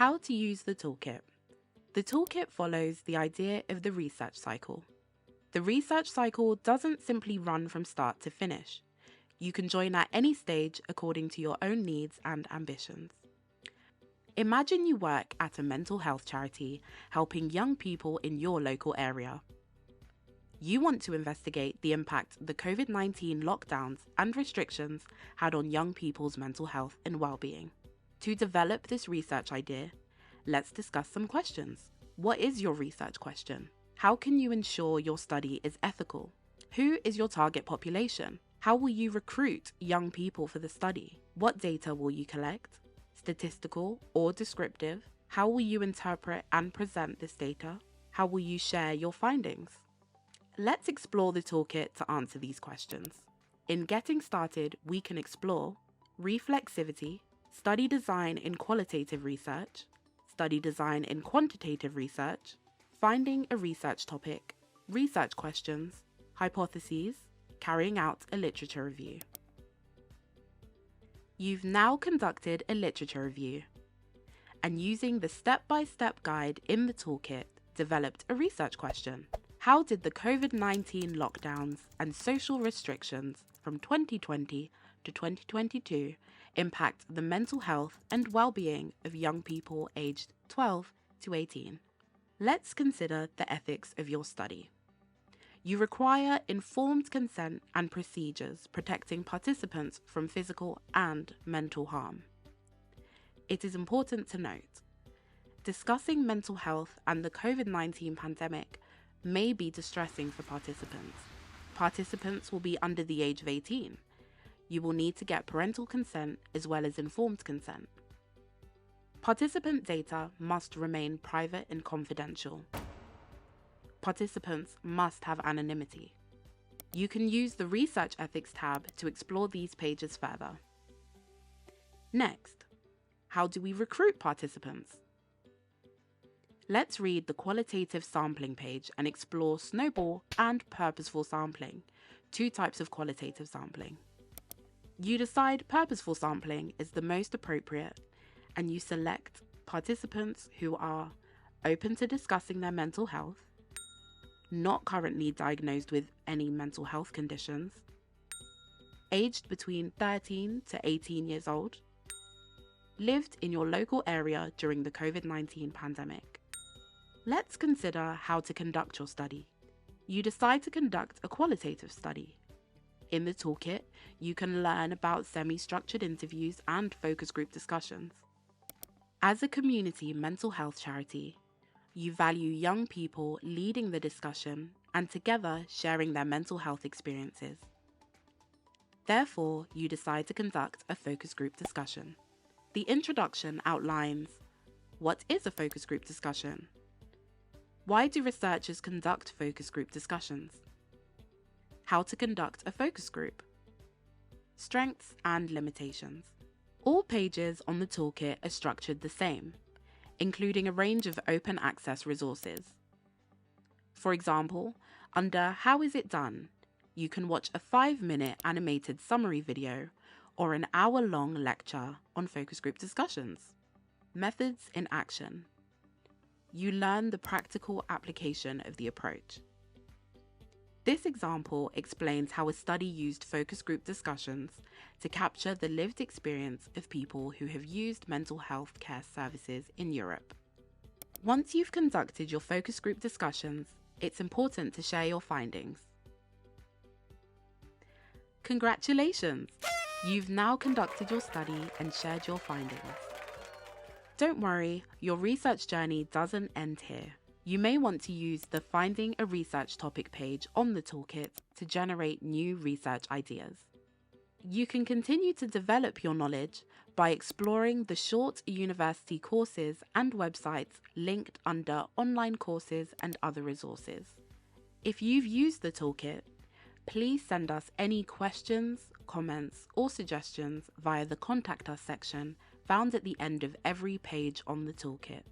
How to use the toolkit. The toolkit follows the idea of the research cycle. The research cycle doesn't simply run from start to finish. You can join at any stage according to your own needs and ambitions. Imagine you work at a mental health charity helping young people in your local area. You want to investigate the impact the COVID-19 lockdowns and restrictions had on young people's mental health and well-being. To develop this research idea, let's discuss some questions. What is your research question? How can you ensure your study is ethical? Who is your target population? How will you recruit young people for the study? What data will you collect? Statistical or descriptive? How will you interpret and present this data? How will you share your findings? Let's explore the toolkit to answer these questions. In getting started, we can explore reflexivity, study design in qualitative research, study design in quantitative research, finding a research topic, research questions, hypotheses, carrying out a literature review. You've now conducted a literature review and using the step-by-step guide in the toolkit, developed a research question. How did the COVID-19 lockdowns and social restrictions from 2020 to 2022 impact the mental health and well-being of young people aged 12 to 18? Let's consider the ethics of your study. You require informed consent and procedures protecting participants from physical and mental harm. It is important to note, discussing mental health and the COVID-19 pandemic may be distressing for participants. Participants will be under the age of 18. You will need to get parental consent as well as informed consent. Participant data must remain private and confidential. Participants must have anonymity. You can use the Research Ethics tab to explore these pages further. Next, how do we recruit participants? Let's read the qualitative sampling page and explore snowball and purposeful sampling, two types of qualitative sampling. You decide purposeful sampling is the most appropriate and you select participants who are open to discussing their mental health, not currently diagnosed with any mental health conditions, aged between 13 to 18 years old, lived in your local area during the COVID-19 pandemic. Let's consider how to conduct your study. You decide to conduct a qualitative study. In the toolkit, you can learn about semi-structured interviews and focus group discussions. As a community mental health charity, you value young people leading the discussion and together sharing their mental health experiences. Therefore, you decide to conduct a focus group discussion. The introduction outlines what is a focus group discussion? Why do researchers conduct focus group discussions? How to conduct a focus group? Strengths and limitations. All pages on the toolkit are structured the same, including a range of open access resources. For example, under How is it done? You can watch a 5-minute animated summary video or an hour-long lecture on focus group discussions. Methods in action. You learn the practical application of the approach. This example explains how a study used focus group discussions to capture the lived experience of people who have used mental health care services in Europe. Once you've conducted your focus group discussions, it's important to share your findings. Congratulations! You've now conducted your study and shared your findings. Don't worry, your research journey doesn't end here. You may want to use the Finding a Research Topic page on the toolkit to generate new research ideas. You can continue to develop your knowledge by exploring the short university courses and websites linked under online courses and other resources. If you've used the toolkit, please send us any questions, comments, or suggestions via the Contact Us section found at the end of every page on the toolkit.